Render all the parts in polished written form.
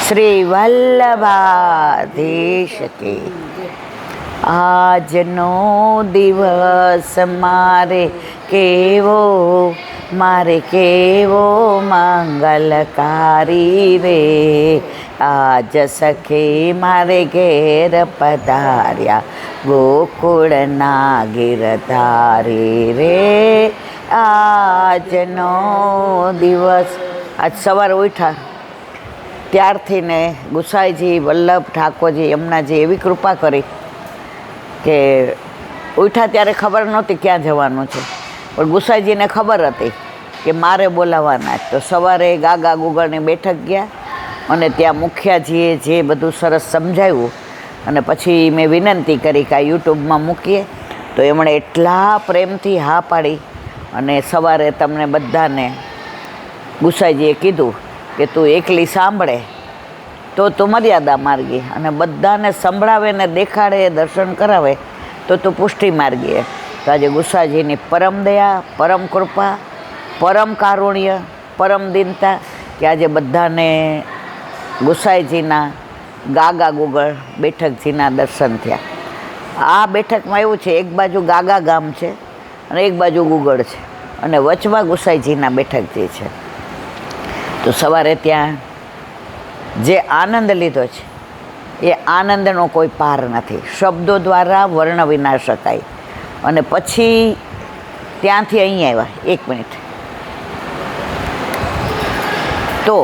શ્રી વલ્લભાધીશ કી આજનો દિવસ મારે કેવો મંગલકારી રે। આજ સખી મારે ઘેર પધાર્યા ગોકુળના ગિરધારી રે। આજનો દિવસ આજ સવારે ઉઠ્યા ત્યારથી ને ગુસાઈજી વલ્લભ ઠાકોરજી એમનાજી એવી કૃપા કરી કે ઉઠ્યા ત્યારે ખબર નહોતી ક્યાં જવાનું છે, પણ ગુસાઈજીને ખબર હતી કે મારે બોલાવવાના જ। તો સવારે ગાગા ગુગળની બેઠક ગયા અને ત્યાં મુખિયાજીએ જે બધું સરસ સમજાવ્યું અને પછી મેં વિનંતી કરી કે આ યુટ્યુબમાં મૂકીએ, તો એમણે એટલા પ્રેમથી હા પાડી અને સવારે તમને બધાને ગુસાઈજીએ કીધું કે તું એકલી સાંભળે તો તું મર્યાદા માર્ગી, અને બધાને સંભળાવે ને દેખાડે દર્શન કરાવે તો તું પુષ્ટિ માર્ગીએ। તો આજે ગુસાઈજીની પરમ દયા, પરમ કૃપા, પરમ કારુણ્ય, પરમ દીનતા કે આજે બધાને ગુસાઈજીના ગાગા ગુગળ બેઠકજીના દર્શન થયા। આ બેઠકમાં એવું છે, એક બાજુ ગાગા ગામ છે અને એક બાજુ ગુગળ છે અને વચમાં ગુસાઈજીના બેઠકજી છે। તો સવારે ત્યાં જે આનંદ લીધો છે એ આનંદનો કોઈ પાર નથી, શબ્દો દ્વારા વર્ણવી ના શકાય। અને પછી ત્યાંથી અહીં આવ્યા, 1 મિનિટ, તો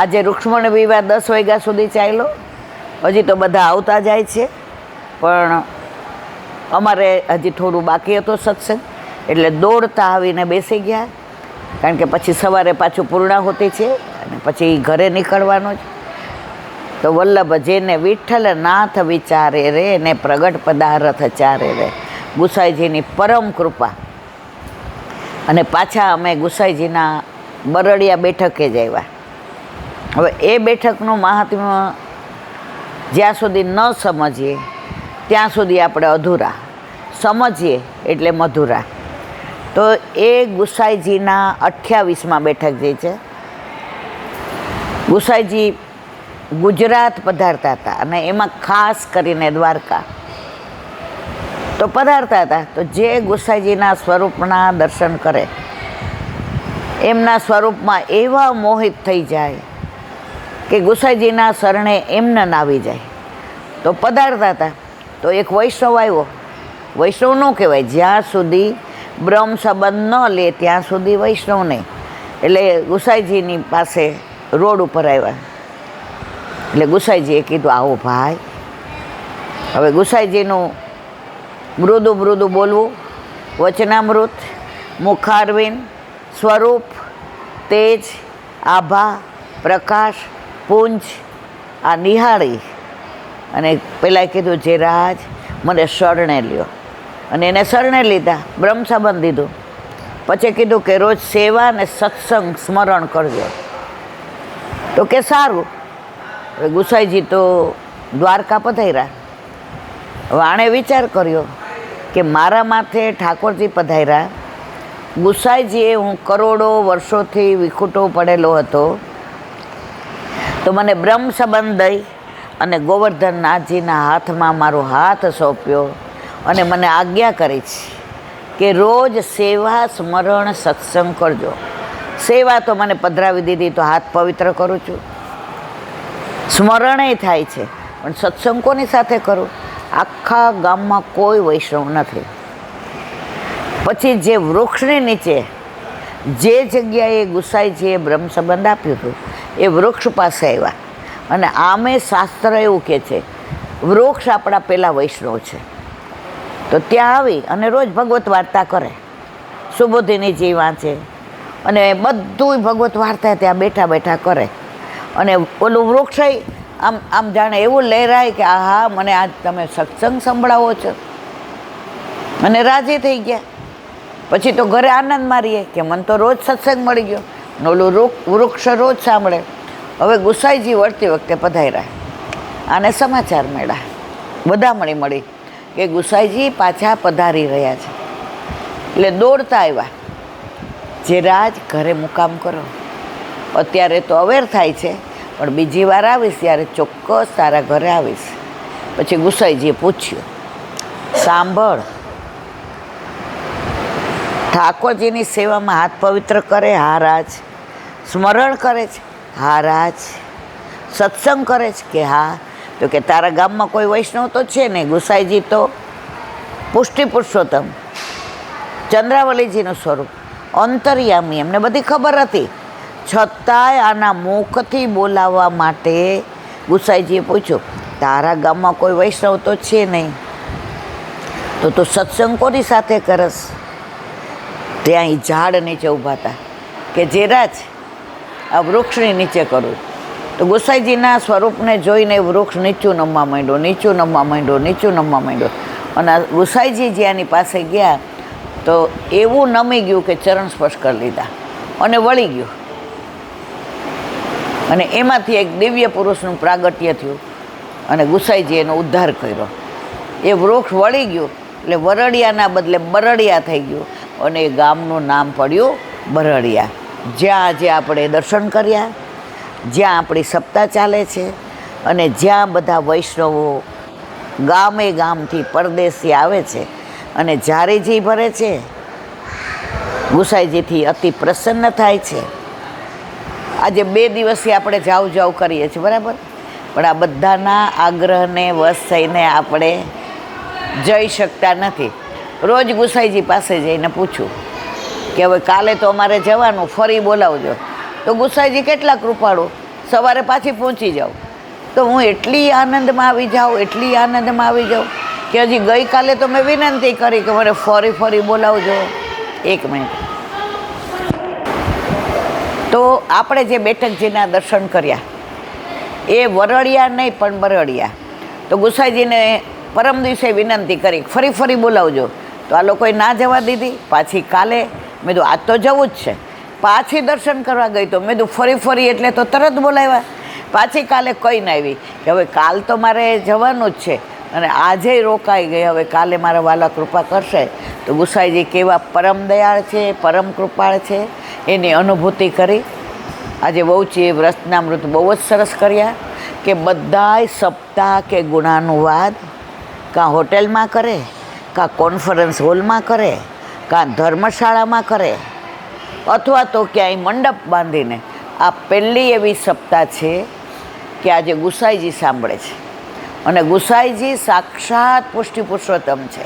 આજે રૂક્ષ્મણ વિવાહ 10 વાગ્યા સુધી ચાલ્યો, હજી તો બધા આવતા જાય છે, પણ અમારે હજી થોડું બાકી હતો સત્સંગ, એટલે દોડતા આવીને બેસી ગયા, કારણ કે પછી સવારે પાછું પૂર્ણાહુતિ છે અને પછી ઘરે નીકળવાનું જ। તો વલ્લભ જેને વિઠ્ઠલ નાથ વિચારે રે ને પ્રગટ પદાર્થ ચારે રે, ગુસાઈજીની પરમ કૃપા। અને પાછા અમે ગુસાઈજીના બરડિયા બેઠકે જ આવ્યા। હવે એ બેઠકનું મહાત્મ્ય જ્યાં સુધી ન સમજીએ ત્યાં સુધી આપણે અધૂરા, સમજીએ એટલે મધુરા। તો એ ગુસાઈજીના 28માં બેઠક જે છે, ગુસાઈજી ગુજરાત પધારતા હતા અને એમાં ખાસ કરીને દ્વારકા તો પધારતા હતા। તો જે ગુસાઈજીના સ્વરૂપના દર્શન કરે એમના સ્વરૂપમાં એવા મોહિત થઈ જાય કે ગુસાઈજીના શરણે એમને આવી જાય। તો પધારતા હતા, તો એક વૈષ્ણવ આવ્યો, વૈષ્ણવ ન કહેવાય, જ્યાં સુધી બ્રહ્મ સંબંધ ન લે ત્યાં સુધી વૈષ્ણવ નહીં। એટલે ગુસાઈજીની પાસે રોડ ઉપર આવ્યા, એટલે ગુસાઈજીએ કીધું આવો ભાઈ। હવે ગુસાઈજીનું મૃદુ મૃદુ બોલવું, વચનામૃત, મુખારવિંદ, સ્વરૂપ, તેજ, આભા, પ્રકાશ, પુંજ આ નિહાળી અને પહેલાં કીધું જે રાજ મને શરણે લ્યો, અને એને શરણે લીધા, બ્રહ્મ સંબંધ દીધું। પછી કીધું કે રોજ સેવા અને સત્સંગ સ્મરણ કરજો, તો કે સારું। હવે ગુસાઈજી તો દ્વારકા પધાર્યા, હવે આણે વિચાર કર્યો કે મારા માથે ઠાકોરજી પધાર્યા, ગુસાઈજીએ હું કરોડો વર્ષોથી વિખૂટો પડેલો હતો, તો મને બ્રહ્મ સંબંધ દઈ અને ગોવર્ધનનાથજીના હાથમાં મારો હાથ સોંપ્યો અને મને આજ્ઞા કરી છે કે રોજ સેવા સ્મરણ સત્સંગ કરજો। સેવા તો મને પધરાવી દીધી તો હાથ પવિત્ર કરું છું, સ્મરણે થાય છે, પણ સત્સંગ કોની સાથે કરું? આખા ગામમાં કોઈ વૈષ્ણવ નથી। પછી જે વૃક્ષની નીચે જે જગ્યાએ ગુસાઈજીએ બ્રહ્મ સંબંધ આપ્યું હતું એ વૃક્ષ પાસે આવ્યા, અને આમે શાસ્ત્ર એવું કહે છે વૃક્ષ આપણા પહેલાં વૈષ્ણવ છે। તો ત્યાં આવી અને રોજ ભગવત વાર્તા કરે, સુબોધિનીજી વાંચે અને બધું ભગવત વાર્તા ત્યાં બેઠા બેઠા કરે, અને ઓલું વૃક્ષ આમ આમ જાણે એવું લહેરાય કે આહા મને આજ તમે સત્સંગ સંભળાવો છો, અને રાજી થઈ ગયા। પછી તો ઘરે આનંદ મારીએ કે મને તો રોજ સત્સંગ મળી ગયો, ઓલું વૃક્ષ રોજ સાંભળે। હવે ગુસાઈજી વળતી વખતે પધાર્યા, આને સમાચાર મળ્યા, બધા મળી કે ગુસાઈજી પાછા પધારી રહ્યા છે, એટલે દોડતા આવ્યા, જે રાજ ઘરે મુકામ કરો। અત્યારે તો અવેર થાય છે, પણ બીજી વાર આવીશ ત્યારે ચોક્કસ તારા ઘરે આવીશ. પછી ગુસાઈજીએ પૂછ્યું, સાંભળ, ઠાકોરજીની સેવામાં હાથ પવિત્ર કરે? હા રાજ. સ્મરણ કરે છે? હા રાજ. સત્સંગ કરે છે કે હા? તો કે તારા ગામમાં કોઈ વૈષ્ણવ તો છે નહીં. ગુસાઈજી તો પુષ્ટિ પુરુષોત્તમ ચંદ્રાવલીજીનું સ્વરૂપ, અંતર્યામી, એમને બધી ખબર હતી. છતાંય આના મુખથી બોલાવવા માટે ગુસાઈજીએ પૂછ્યું, તારા ગામમાં કોઈ વૈષ્ણવ તો છે નહીં, તો તું સત્સંગ કોની સાથે કરસ? ત્યાં એ ઝાડ નીચે ઊભા હતા કે જે રાજ આ વૃક્ષની નીચે કરું. તો ગુસાઈજીના સ્વરૂપને જોઈને વૃક્ષ નીચું નમવા માંડ્યો, નીચું નમવા માંડ્યો, નીચું નમવા માંડ્યો. અને ગુસાઈજી જ્યાંની પાસે ગયા તો એવું નમી ગયું કે ચરણ સ્પર્શ કરી લીધા અને વળી ગયું. અને એમાંથી એક દિવ્ય પુરુષનું પ્રાગટ્ય થયું અને ગુસાઈજી એનો ઉદ્ધાર કર્યો. એ વૃક્ષ વળી ગયું એટલે વરડિયાના બદલે બરડિયા થઈ ગયું અને એ ગામનું નામ પડ્યું બરડિયા. જ્યાં આજે આપણે દર્શન કર્યા, જ્યાં આપણી સપ્તાહ ચાલે છે અને જ્યાં બધા વૈષ્ણવો ગામે ગામથી પરદેશી આવે છે અને જારીજી ભરે છે, ગુસાઈજીથી અતિ પ્રસન્ન થાય છે. આજે 2 દિવસથી આપણે જાવ જાવ કરીએ છીએ, બરાબર, પણ આ બધાના આગ્રહને વશ થઈને આપણે જઈ શકતા નથી. રોજ ગુસાઈજી પાસે જઈને પૂછું કે હવે કાલે તો અમારે જવાનું, ફરી બોલાવજો. તો ગુસાઈજી કેટલા કૃપાળુ, સવારે પાછી પહોંચી જાઉં. તો હું એટલી આનંદમાં આવી જાઉં, એટલી આનંદમાં આવી જાઉં કે હજી ગઈકાલે તો મેં વિનંતી કરી કે મને ફરી ફરી બોલાવજો. 1 મિનિટ. તો આપણે જે બેઠકજીના દર્શન કર્યા એ વરડિયા નહીં પણ બરડિયા. તો ગુસાઈજીને પરમ દિવસે વિનંતી કરી ફરી ફરી બોલાવજો. તો આ લોકોએ ના જવા દીધી. પાછી કાલે મેં કીધું આજ તો જવું જ છે. પાછી દર્શન કરવા ગઈ તો મેં કીધું ફરી ફરી એટલે તો તરત બોલાવ્યા. પાછી કાલે કહીને આવી કે હવે કાલ તો મારે જવાનું જ છે અને આજે રોકાઈ ગઈ, હવે કાલે મારા વાલા કૃપા કરશે. તો ગુસાઈજી કેવા પરમ દયાળ છે, પરમ કૃપાળ છે, એની અનુભૂતિ કરી. આજે બહુચીએ વ્રતનામૃત બહુ જ સરસ કર્યા કે બધાય સપ્તાહ કે ગુણાનુવાદ કાં હોટેલમાં કરે, કાં કોન્ફરન્સ હોલમાં કરે, કાં ધર્મશાળામાં કરે, અથવા તો ક્યાંય મંડપ બાંધીને. આ પહેલી એવી સપ્તાહ છે કે આજે ગુસાઈજી સાંભળે છે અને ગુસાઈજી સાક્ષાત પુષ્ટિ પુરુષોત્તમ છે.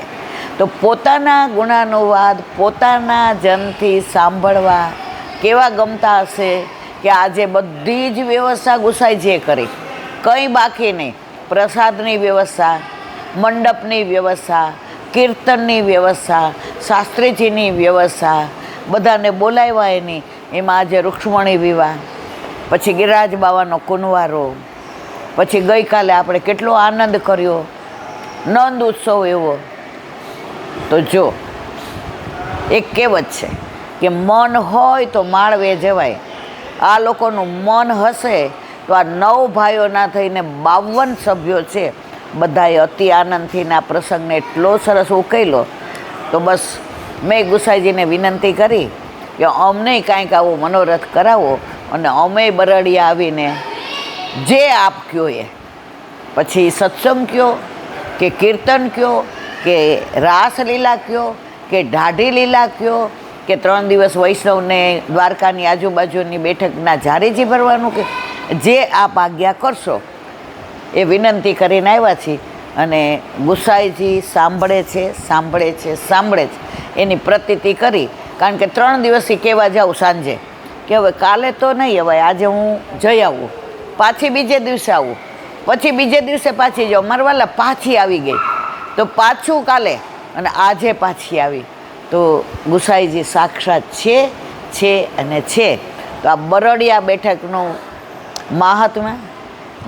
તો પોતાના ગુણાનુવાદ પોતાના જનથી સાંભળવા કેવા ગમતા હશે કે આજે બધી જ વ્યવસ્થા ગુસાઈજીએ કરી, કંઈ બાકી નહીં. પ્રસાદની વ્યવસ્થા, મંડપની વ્યવસ્થા, કીર્તનની વ્યવસ્થા, શાસ્ત્રીજીની વ્યવસ્થા, બધાને બોલાવ્યા એની. એમાં આજે રૂક્ષ્મણી વિવાહ, પછી ગિરિરાજ બાવાનો કુંવારો, પછી ગઈકાલે આપણે કેટલો આનંદ કર્યો, નંદ ઉત્સવ એવો. તો જો એક કહેવત છે કે મન હોય તો માળવે જવાય. આ લોકોનું મન હશે તો આ 9 ભાઈઓના થઈને 52 સભ્યો છે, બધાએ અતિ આનંદથી આ પ્રસંગને એટલો સરસ ઉકેલો. તો બસ મેં ગુસાઈજીને વિનંતી કરી કે અમને કાંઈક આવો મનોરથ કરાવો અને અમે બરડિયા આવીને જે આપ કહો એ, પછી સત્સંગ કહો કે કીર્તન કહો કે રાસલીલા કહો કે ઢાઢી લીલા કહો કે 3 દિવસ વૈષ્ણવને દ્વારકાની આજુબાજુની બેઠકના જારીજી ભરવાનું, કે જે આપ આજ્ઞા કરશો એ વિનંતી કરીને આવ્યા છીએ. અને ગુસાઈજી સાંભળે છે, સાંભળે છે, સાંભળે છે, એની પ્રતીતિ કરી. કારણ કે 3 દિવસથી કહેવા જાઉં સાંજે કે હવે કાલે તો નહીં, હવે આજે હું જઈ આવું, પાછી બીજે દિવસે આવું, પછી બીજે દિવસે પાછી જાઉં. મારા વાલા પાછી આવી ગઈ તો પાછું કાલે અને આજે પાછી આવી. તો ગુસાઈજી સાક્ષાત છે અને છે. તો આ બરડિયા બેઠકનું મહાત્મ્ય,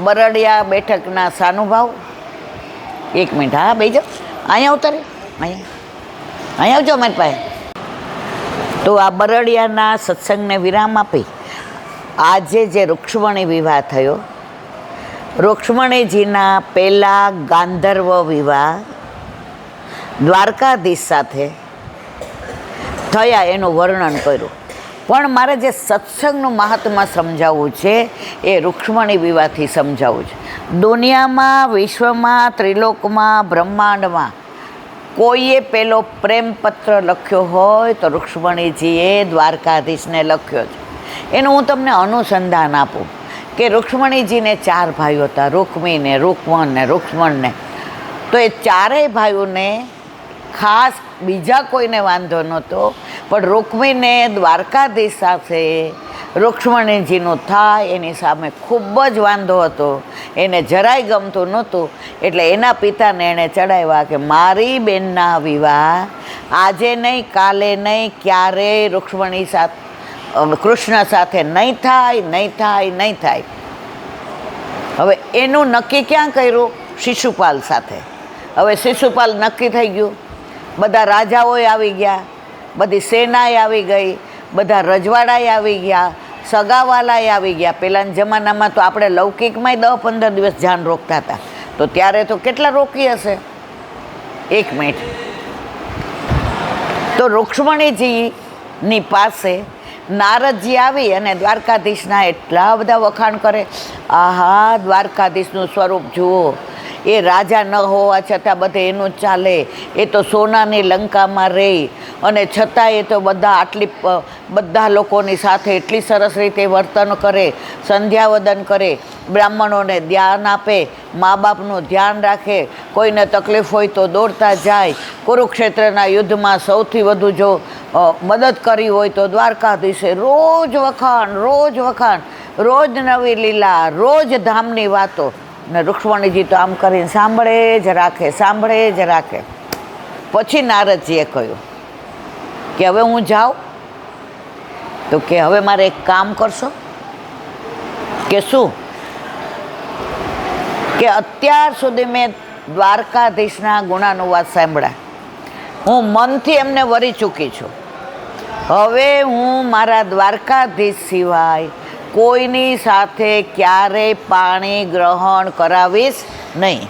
બરડિયા બેઠકના સાનુભાવ. 1 મિનિટ, હા બેસી જાઓ, અહીંયા ઉતારે, અહીંયા આવજો અમારી પાસે. તો આ બરડિયાના સત્સંગને વિરામ આપી આજે જે રૂક્ષ્મણી વિવાહ થયો, રૂક્ષ્મણીજીના પહેલા ગાંધર્વ વિવાહ દ્વારકાધીશ સાથે થયા એનું વર્ણન કર્યું. પણ મારે જે સત્સંગનું મહાત્મા સમજાવવું છે એ રૂક્ષ્મણી વિવાહથી સમજાવવું છે. દુનિયામાં, વિશ્વમાં, ત્રિલોકમાં, બ્રહ્માંડમાં કોઈએ પેલો પ્રેમપત્ર લખ્યો હોય તો રૂક્ષ્મણીજીએ દ્વારકાધીશને લખ્યો છે. એનું હું તમને અનુસંધાન આપું કે રૂક્ષ્મણીજીને 4 ભાઈઓ હતા, રૂક્મીને, રૂકમણ ને રૂક્ષ્મણ ને. તો એ ચારેય ભાઈઓને ખાસ બીજા કોઈને વાંધો નહોતો, પણ રૂક્મીને દ્વારકાધીશ સાથે રૂક્ષ્મણીજીનું થાય એની સામે ખૂબ જ વાંધો હતો. એને જરાય ગમતું નહોતું. એટલે એના પિતાને એણે ચડાવ્યા કે મારી બેનના વિવાહ આજે નહીં, કાલે નહીં, ક્યારેય રૂક્ષ્મણી સાથે, કૃષ્ણ સાથે નહીં થાય, નહીં થાય, નહીં થાય. હવે એનું નક્કી ક્યાં કર્યું? શિશુપાલ સાથે. હવે શિશુપાલ નક્કી થઈ ગયું. બધા રાજાઓએ આવી ગયા, બધી સેનાએ આવી ગઈ, બધા રજવાડાએ આવી ગયા, સગાવાલાએ આવી ગયા. પહેલાંના જમાનામાં તો આપણે લૌકિકમાંય 10-15 દિવસ જાન રોકતા હતા. તો ત્યારે તો કેટલા રોકી હશે? 1 મિનિટ. તો રૂક્ષ્મણીજીની પાસે નારદજી આવી અને દ્વારકાધીશના એટલા બધા વખાણ કરે. આહા, દ્વારકાધીશનું સ્વરૂપ જુઓ, એ રાજા ન હોવા છતાં બધે એનું ચાલે, એ તો સોનાની લંકામાં રહે અને છતાં એ તો બધા લોકોની સાથે એટલી સરસ રીતે વર્તન કરે, સંધ્યાવદન કરે, બ્રાહ્મણોને ધ્યાન આપે, મા બાપનું ધ્યાન રાખે, કોઈને તકલીફ હોય તો દોડતા જાય. કુરુક્ષેત્રના યુદ્ધમાં સૌથી વધુ જો મદદ કરી હોય તો દ્વારકાધીશે રોજ વખાણ, રોજ વખાણ, રોજ નવી લીલા, રોજ ધામની વાતો. ને રૂક્ષ્મણીજી તો આમ કરીને સાંભળે જ રાખે, સાંભળે જ રાખે. પછી નારદજીએ કહ્યું કે હવે હું જાઉં? તો કે હવે મારે એક કામ કરશો? કે શું? કે અત્યાર સુધી મેં દ્વારકાધીશના ગુણાનુવાદ સાંભળ્યા, હું મનથી એમને વરી ચૂકી છું. હવે હું મારા દ્વારકાધીશ સિવાય કોઈની સાથે ક્યારેય પાણી ગ્રહણ કરાવીશ નહીં.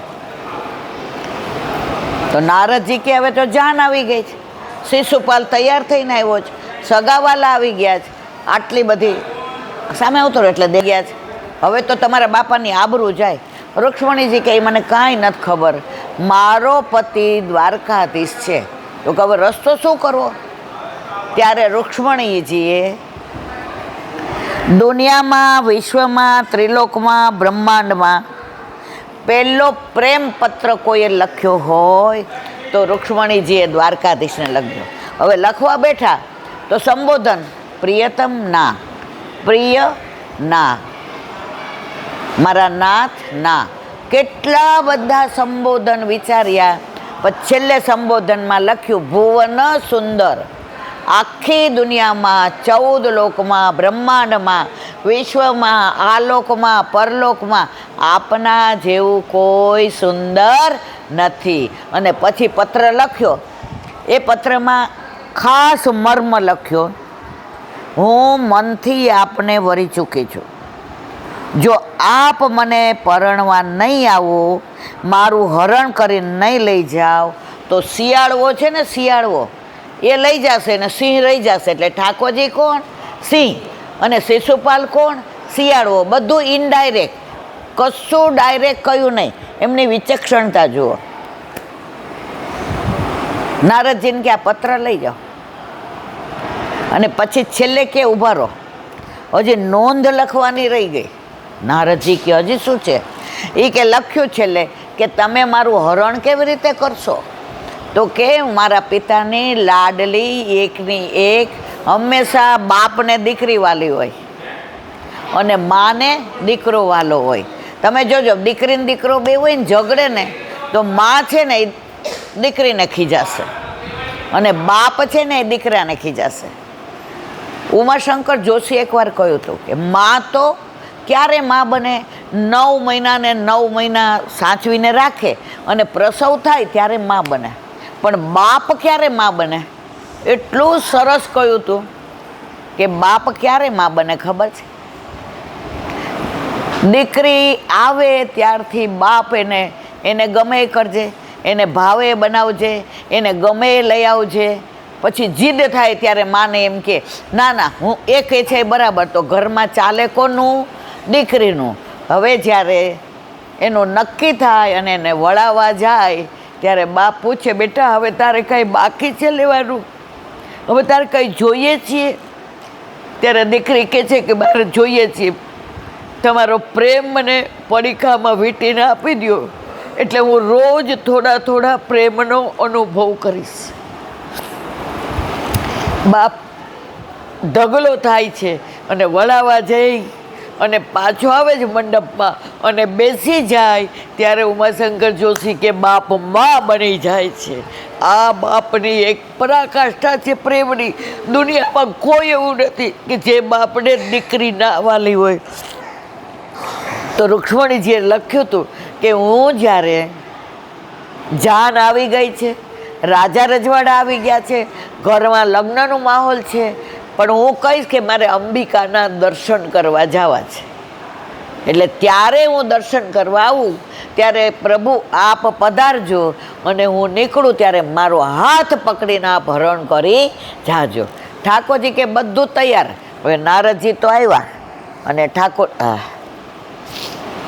તો નારદજી કે હવે તો જાન આવી ગઈ છે, શિશુપાલ તૈયાર થઈને આવ્યો છે, સગાવાલા આવી ગયા છે, આટલી બધી સામે આવતો એટલે દે ગયા છે. હવે તો તમારા બાપાની આબરૂ જાય. રૂક્ષ્મણીજી કે મને કાંઈ નથી ખબર, મારો પતિ દ્વારકાધીશ છે, તો કે હવે રસ્તો શું કરવો? ત્યારે રૂક્ષ્મણીજીએ દુનિયામાં, વિશ્વમાં, ત્રિલોકમાં, બ્રહ્માંડમાં પહેલો પ્રેમ પત્ર કોઈએ લખ્યો હોય તો રૂક્ષ્મણીજીએ દ્વારકાધીશને લખ્યો. હવે લખવા બેઠા તો સંબોધન પ્રિયતમ ના, પ્રિય ના, મારા નાથ ના, કેટલા બધા સંબોધન વિચાર્યા. પછી છેલ્લે સંબોધનમાં લખ્યું ભુવન સુંદર. આખી દુનિયામાં, 14 લોકમાં, બ્રહ્માંડમાં, વિશ્વમાં, આલોકમાં, પરલોકમાં આપના જેવું કોઈ સુંદર નથી. અને પછી પત્ર લખ્યો. એ પત્રમાં ખાસ મર્મ લખ્યો, હું મનથી આપને વરી ચૂકી છું. જો આપ મને પરણવા નહીં આવો, મારું હરણ કરીને નહીં લઈ જાઓ તો શિયાળવો છે ને, શિયાળવો એ લઈ જશે ને સિંહ રહી જશે. એટલે ઠાકોરજી કોણ? સિંહ. અને શિશુપાલ કોણ? શિયાળવો. બધું ઇનડાયરેક્ટ, કશું ડાયરેક્ટ કહ્યું નહીં. એમની વિચક્ષણતા જુઓ. નારદજીને કે આ પત્ર લઈ જાઓ. અને પછી છેલ્લે કે ઊભા રહો, હજી નોંધ લખવાની રહી ગઈ. નારદજી કે હજી શું છે? એ કે લખ્યું છેલ્લે કે તમે મારું હરણ કેવી રીતે કરશો? તો કે મારા પિતાની લાડલી એકની એક, હંમેશા બાપને દીકરી વાલી હોય અને માને દીકરો વાલો હોય. તમે જોજો, દીકરીને દીકરો બે હોય ને ઝઘડે ને તો મા છે ને એ દીકરીને ખીજાશે અને બાપ છે ને એ દીકરાને ખીજાશે. ઉમાશંકર જોશી એકવાર કહ્યું હતું કે મા તો ક્યારે મા બને? 9 મહિના ને 9 મહિના સાચવીને રાખે અને પ્રસવ થાય ત્યારે મા બને. પણ બાપ ક્યારે મા બને? એટલું સરસ કહ્યું હતું કે બાપ ક્યારે મા બને ખબર છે? દીકરી આવે ત્યારથી બાપ એને ગમે એ કરજે, એને ભાવે બનાવજે, એને ગમે એ લઈ આવજે, પછી જીદ થાય ત્યારે માને એમ કે ના ના હું એ કહે છે એ બરાબર, તો ઘરમાં ચાલે કોનું? દીકરીનું. હવે જ્યારે એનું નક્કી થાય અને એને વળાવવા જાય ત્યારે બાપ પૂછે, બેટા હવે તારે કંઈ બાકી છે લેવાનું? હવે તારે કંઈ જોઈએ છીએ? ત્યારે દીકરી કહે છે કે મારે જોઈએ છીએ, તમારો પ્રેમ મને પડીકામાં વીંટીને આપી દો, એટલે હું રોજ થોડા થોડા પ્રેમનો અનુભવ કરીશ. બાપ ઢગલો થાય છે અને વળાવવા જઈ અને પાછો આવે છે મંડપમાં અને બેસી જાય ત્યારે ઉમાશંકર જોશી કે બાપ માં બની જાય છે. આ બાપની એક પરાકાષ્ઠા છે પ્રેમની. દુનિયામાં કોઈ એવું નથી કે જે બાપને દીકરી ના વાલી હોય. તો રૂક્ષ્મણીજીએ લખ્યું હતું કે હું જ્યારે જાન આવી ગઈ છે, રાજા રજવાડા આવી ગયા છે, ઘરમાં લગ્નનો માહોલ છે, પણ હું કહીશ કે મારે અંબિકાના દર્શન કરવા જવા છે. એટલે ત્યારે હું દર્શન કરવા આવું ત્યારે પ્રભુ આપ પધારજો અને હું નીકળું ત્યારે મારો હાથ પકડીને આપ હરણ કરી જાજો. ઠાકોરજી કે બધું તૈયાર. હવે નારદજી તો આવ્યા અને ઠાકોર